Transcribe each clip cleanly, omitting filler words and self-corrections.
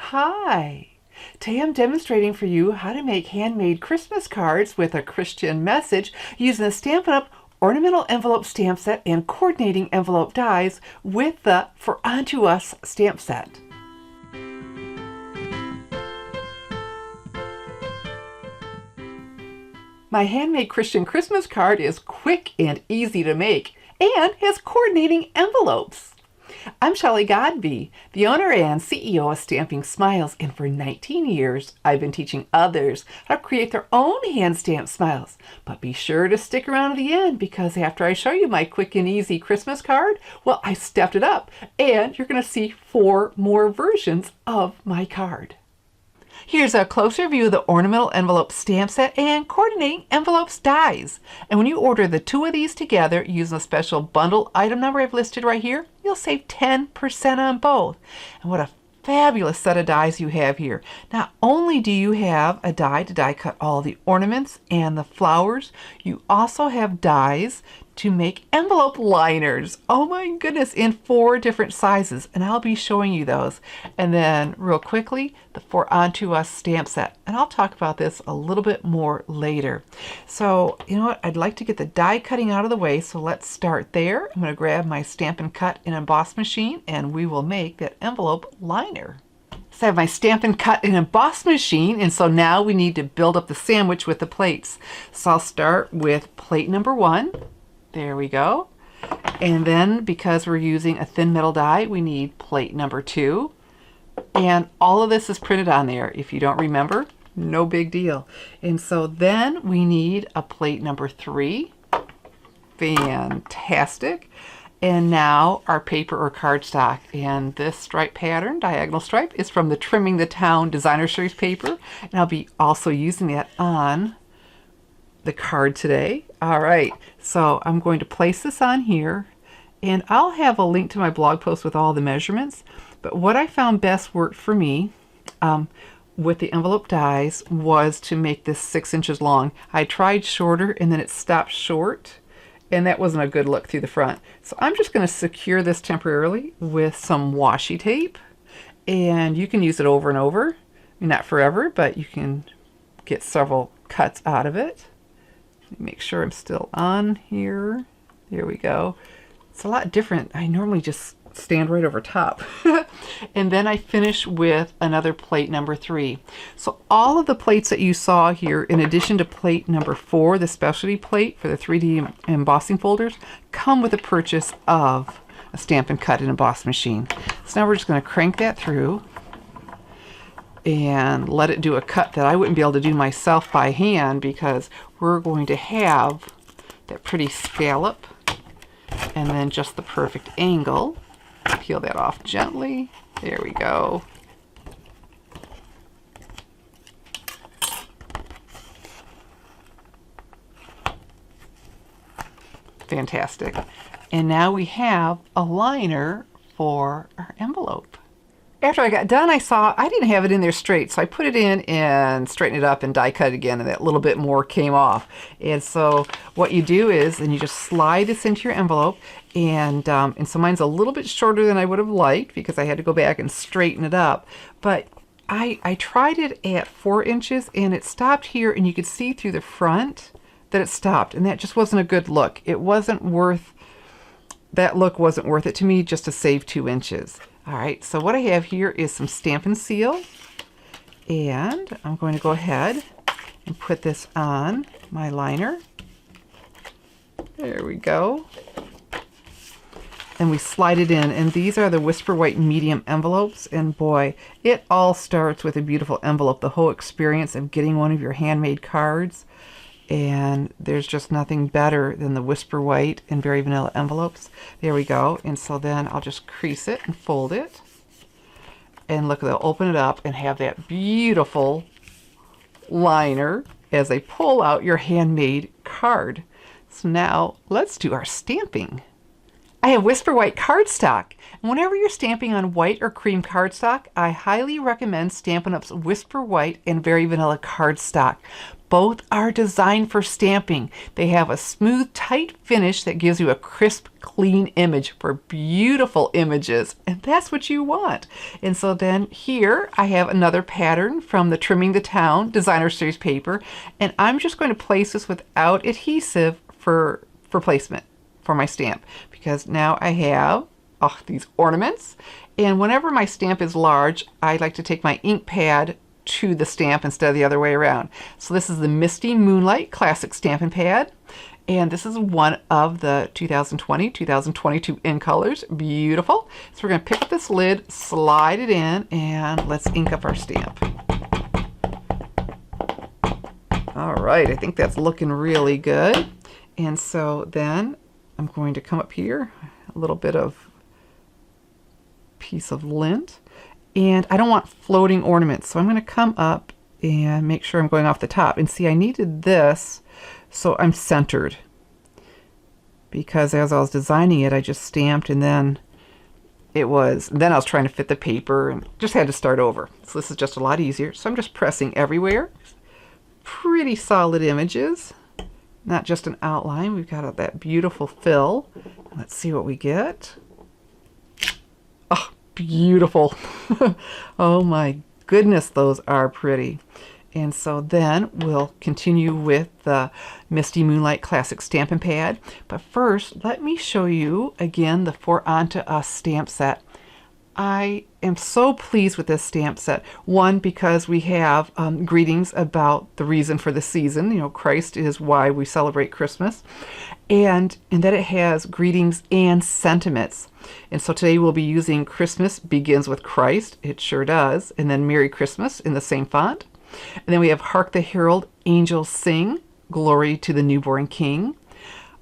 Hi! Today I'm demonstrating for you how to make handmade Christmas cards with a Christian message using the Stampin' Up! Ornamental envelope stamp set and coordinating envelope dies with the For Unto Us stamp set. My handmade Christian Christmas card is quick and easy to make and has coordinating envelopes. I'm Shelley Godby, the owner and CEO of Stamping Smiles, and for 19 years I've been teaching others how to create their own hand stamped smiles. But be sure to stick around to the end, because after I show you my quick and easy Christmas card, well, I stepped it up and you're going to see 4 more versions of my card. Here's a closer view of the ornamental envelope stamp set and coordinating envelopes dies. And when you order the 2 of these together using a special bundle item number I've listed right here, you'll save 10% on both. And what a fabulous set of dies you have here. Not only do you have a die to die cut all the ornaments and the flowers, you also have dies to make envelope liners. Oh my goodness, in 4 different sizes, and I'll be showing you those. And then real quickly, the For Unto Us stamp set, and I'll talk about this a little bit more later. So you know what, I'd like to get the die cutting out of the way, so let's start there. I'm going to grab my Stampin' Cut and Emboss machine and we will make that envelope liner. So I have my Stampin' Cut and Emboss machine, and so now we need to build up the sandwich with the plates. So I'll start with plate number 1. There we go. And then because we're using a thin metal die, we need plate number 2. And all of this is printed on there. If you don't remember, no big deal. And so then we need a plate number 3. Fantastic. And now our paper or cardstock. And this stripe pattern, diagonal stripe, is from the Trimming the Town Designer Series paper. And I'll be also using that on the card today. All right, so I'm going to place this on here, and I'll have a link to my blog post with all the measurements. But what I found best worked for me with the envelope dies was to make this 6 inches long. I tried shorter and then it stopped short, and that wasn't a good look through the front. So I'm just going to secure this temporarily with some washi tape, and you can use it over and over. I mean, not forever, but you can get several cuts out of it. Make sure I'm still on here. There we go. It's a lot different. I normally just stand right over top. And then I finish with another plate number 3. So all of the plates that you saw here, in addition to plate number 4, the specialty plate for the 3D embossing folders, come with a purchase of a Stampin' Cut and Emboss machine. So now we're just going to crank that through and let it do a cut that I wouldn't be able to do myself by hand, because we're going to have that pretty scallop and then just the perfect angle. Peel that off gently. There we go. Fantastic. And now we have a liner for our envelope. After I got done, I saw I didn't have it in there straight, so I put it in and straightened it up and die cut it again, and that little bit more came off. And so what you do is, and you just slide this into your envelope, and so mine's a little bit shorter than I would have liked because I had to go back and straighten it up. But I tried it at 4 inches and it stopped here, and you could see through the front that it stopped, and that just wasn't a good look. It wasn't worth, that look wasn't worth it to me just to save 2 inches. All right, so what I have here is some Stampin' Seal, and I'm going to go ahead and put this on my liner. There we go. And we slide it in, and these are the Whisper White medium envelopes, and boy, it all starts with a beautiful envelope. The whole experience of getting one of your handmade cards, and there's just nothing better than the Whisper White and Very Vanilla envelopes. There we go. And so then I'll just crease it and fold it, and look, they'll open it up and have that beautiful liner as they pull out your handmade card. So now let's do our stamping. I have Whisper White cardstock, and whenever you're stamping on white or cream cardstock, I highly recommend Stampin' Up's Whisper White and Very Vanilla cardstock. both are designed for stamping. They have a smooth, tight finish that gives you a crisp, clean image for beautiful images, and that's what you want. And so then here I have another pattern from the Trimming the Town Designer Series paper, and I'm just going to place this without adhesive for placement for my stamp, because now I have these ornaments, and whenever my stamp is large, I like to take my ink pad to the stamp instead of the other way around. So this is the Misty Moonlight Classic Stampin' Pad, and this is one of the 2020-2022 in colors. Beautiful. So we're going to pick up this lid, slide it in, and let's ink up our stamp. All right, I think that's looking really good. And so then I'm going to come up here, a little bit of piece of lint, and I don't want floating ornaments, so I'm going to come up and make sure I'm going off the top. And see, I needed this so I'm centered, because as I was designing it, I just stamped, and then I was trying to fit the paper and just had to start over. So this is just a lot easier. So I'm just pressing everywhere. Pretty solid images, not just an outline. We've got that beautiful fill. Let's see what we get. Oh, beautiful. Oh my goodness, those are pretty. And so then we'll continue with the Misty Moonlight Classic Stampin' Pad. But first, let me show you again the For Onto Us stamp set. I am so pleased with this stamp set. One, because we have greetings about the reason for the season. You know, Christ is why we celebrate Christmas. And that it has greetings and sentiments. And so today we'll be using Christmas Begins with Christ. It sure does. And then Merry Christmas in the same font. And then we have Hark the Herald Angels Sing, Glory to the Newborn King.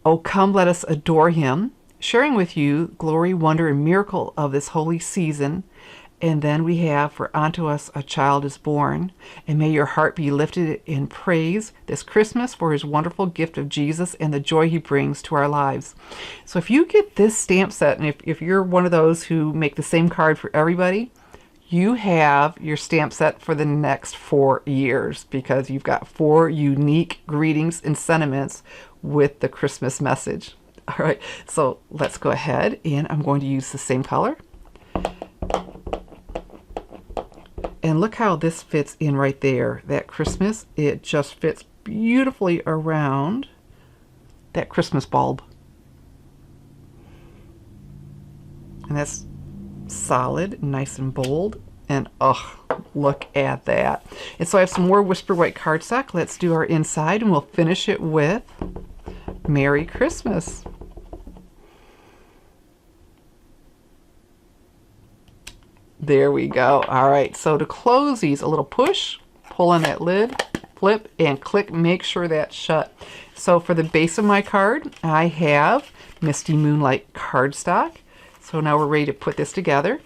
Oh, come let us adore him, sharing with you glory, wonder, and miracle of this holy season. And then we have For Unto Us a Child is Born, and may your heart be lifted in praise this Christmas for his wonderful gift of Jesus and the joy he brings to our lives. So if you get this stamp set, and if you're one of those who make the same card for everybody, you have your stamp set for the next 4 years, because you've got 4 unique greetings and sentiments with the Christmas message. All right, so let's go ahead, and I'm going to use the same color. And look how this fits in right there. That Christmas, it just fits beautifully around that Christmas bulb. And that's solid, nice and bold, and oh, look at that. And so I have some more Whisper White cardstock. Let's do our inside, and we'll finish it with Merry Christmas. There we go. All right, so to close these, a little push, pull on that lid, flip, and click, make sure that's shut. So for the base of my card, I have Misty Moonlight cardstock. So now we're ready to put this together.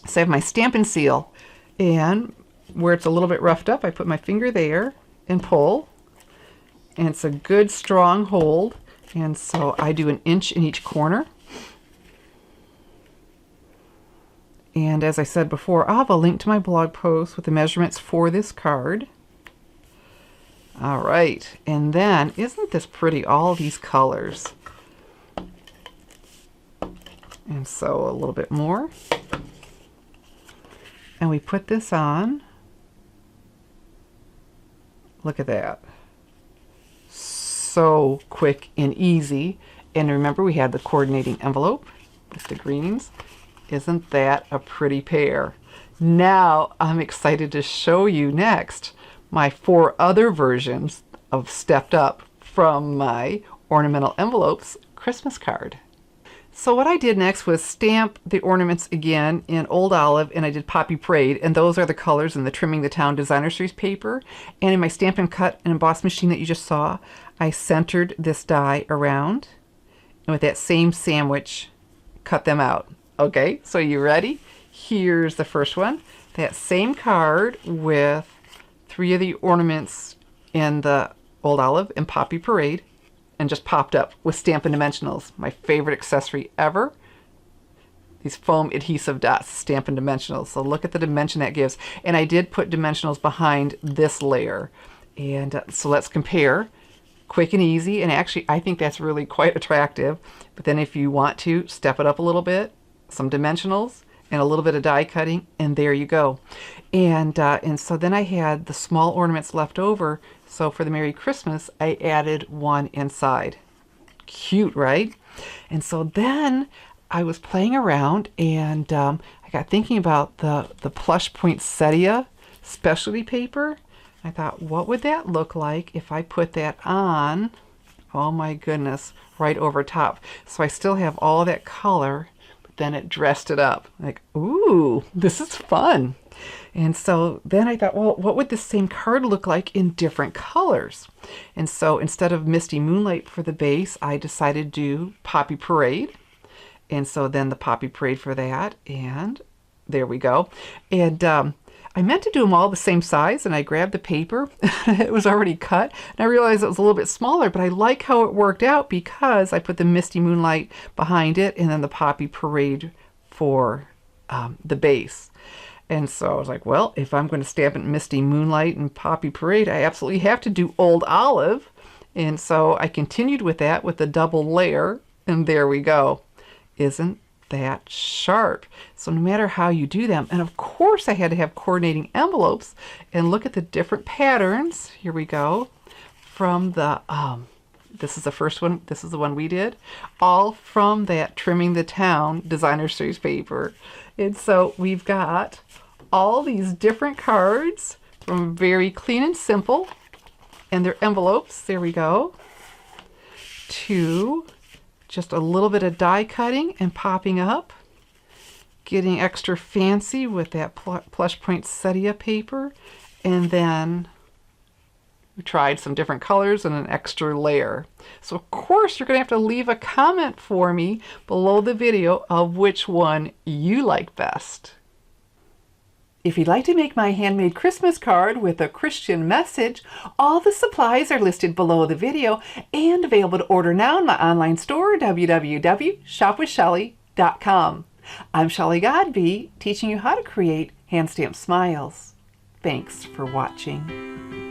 So I have my Stampin' Seal, and where it's a little bit roughed up, I put my finger there and pull, and it's a good strong hold. And so I do 1 inch in each corner. And as I said before, I'll have a link to my blog post with the measurements for this card. All right, and then isn't this pretty, all these colors? And so a little bit more. And we put this on. Look at that. So quick and easy. And remember, we had the coordinating envelope with the greetings. Isn't that a pretty pair? Now I'm excited to show you next my 4 other versions of Stepped Up from my Ornamental Envelopes Christmas card. So what I did next was stamp the ornaments again in Old Olive, and I did Poppy Parade, and those are the colors in the Trimming the Town Designer Series paper. And in my Stampin' Cut and Emboss machine that you just saw, I centered this die around, and with that same sandwich, cut them out. Okay, so you ready? Here's the first one. That same card with 3 of the ornaments in the Old Olive and Poppy Parade, and just popped up with Stampin' Dimensionals, my favorite accessory ever. These foam adhesive dots, Stampin' Dimensionals. So look at the dimension that gives. And I did put dimensionals behind this layer. And so let's compare. Quick and easy, and actually I think that's really quite attractive. But then if you want to step it up a little bit, some dimensionals and a little bit of die cutting, and there you go. And so then I had the small ornaments left over, so for the Merry Christmas I added one inside. Cute, right? And so then I was playing around, and I got thinking about the plush poinsettia specialty paper. I thought, what would that look like if I put that on, oh my goodness, right over top. So I still have all that color, but then it dressed it up. Like, ooh, this is fun. And so then I thought, well, what would the same card look like in different colors? And so instead of Misty Moonlight for the base, I decided to do Poppy Parade. And so then the Poppy Parade for that, and there we go. And I meant to do them all the same size, and I grabbed the paper. It was already cut, and I realized it was a little bit smaller, but I like how it worked out because I put the Misty Moonlight behind it and then the Poppy Parade for the base. And so I was like, well, if I'm going to stamp it Misty Moonlight and Poppy Parade, I absolutely have to do Old Olive. And so I continued with that with the double layer, and there we go. Isn't that sharp? So no matter how you do them, and of course I had to have coordinating envelopes, and look at the different patterns. Here we go. From the, this is the first one, this is the one we did, all from that Trimming the Town Designer Series paper. And so we've got all these different cards from Very Clean and Simple, and their envelopes, there we go, to just a little bit of die cutting and popping up, getting extra fancy with that plush poinsettia paper, and then we tried some different colors and an extra layer. So of course you're going to have to leave a comment for me below the video of which one you like best. If you'd like to make my handmade Christmas card with a Christian message, all the supplies are listed below the video and available to order now in my online store, www.shopwithshelly.com. I'm Shelly Godby, teaching you how to create hand stamped smiles. Thanks for watching.